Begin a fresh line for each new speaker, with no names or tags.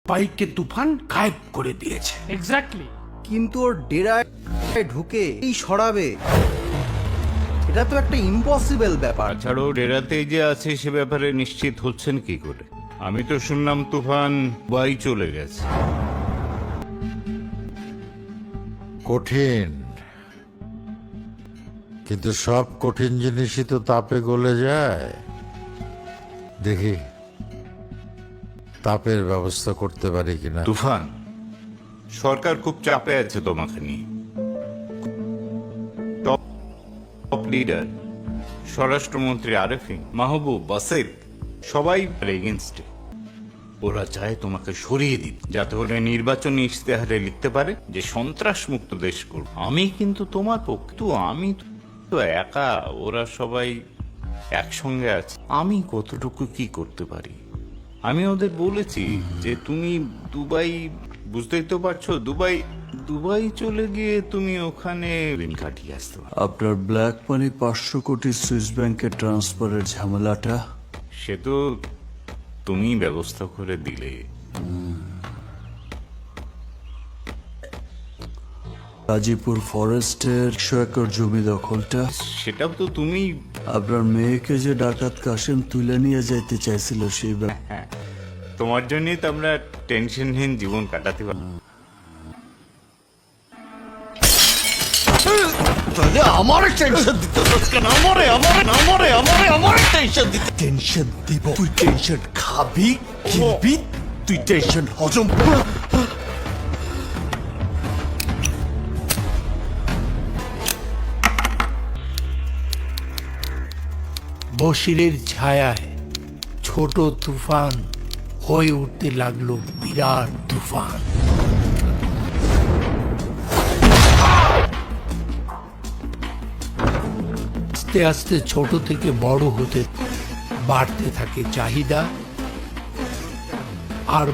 বাইককে তুফান গায়েব করে দিয়েছে।
এক্স্যাক্টলি।
কিন্তু ওর ডেরায় ঢুকে এই সরাবে, এটা তো একটা ইম্পসিবল ব্যাপার।
তাছাড়াও ডেরাতে যে আছে সে ব্যাপারে নিশ্চিত হচ্ছেন কি করে? আমি তো শুনলাম তুফান দুবাই চলে গেছে।
কঠিন, কিন্তু সব কঠিন জিনিসই তো তাপে গলে যায়। দেখি তাপের ব্যবস্থা করতে পারি কিনা।
তুফান, সরকার খুব চাপে আছে তোমাকে নিয়ে। টপ লিডার স্বরাষ্ট্রমন্ত্রী আরেফিন, মাহবুব, বাসির সবাই এগেনস্টে। ওরা চায় তোমাকে সরিয়ে দিতে, যাতে ওরা নির্বাচনী ইশতেহারে লিখতে পারে যে সন্ত্রাস মুক্ত দেশ করব। আমি কিন্তু তোমার পক্ষে, তো আমি তো একা, ওরা সবাই একসঙ্গে আছে। আমি কতটুকু কি করতে পারি? আমি ওদের বলেছি যে তুমি দুবাই, বুঝতেই তো পারছো, দুবাই চলে গিয়ে তুমি ওখানে দিন কাটিয়ে আসতে পারো।
আপনার ব্ল্যাক মানি 500 কোটি সুইস ব্যাংকে ট্রান্সফারের ঝামেলাটা
সে তো তুমি ব্যবস্থা করে দিলে।
গাজীপুর ফরেস্টের 100 একর জমি দখলটা
সেটাও তো তুমি।
আপনার মেয়েকে যে ডাকাত কাশেম তুলে নিয়ে যাইতে চাইছিল সেই
হ্যাঁ, তোমার জন্যই তো আমরা টেনশনহীন জীবন কাটাতে পারি।
আমার টেনশন দিতে টেনশন দিতে টেনশন দিব। তুই টেনশন খাবি, কিনবি, তুই টেনশন হজম।
বশিরের ছায়ায় ছোট তুফান হয়ে উঠতে লাগলো বিরাট তুফান। আস্তে আস্তে ছোট থেকে বড় হতে বাড়তে থাকে চাহিদা, আর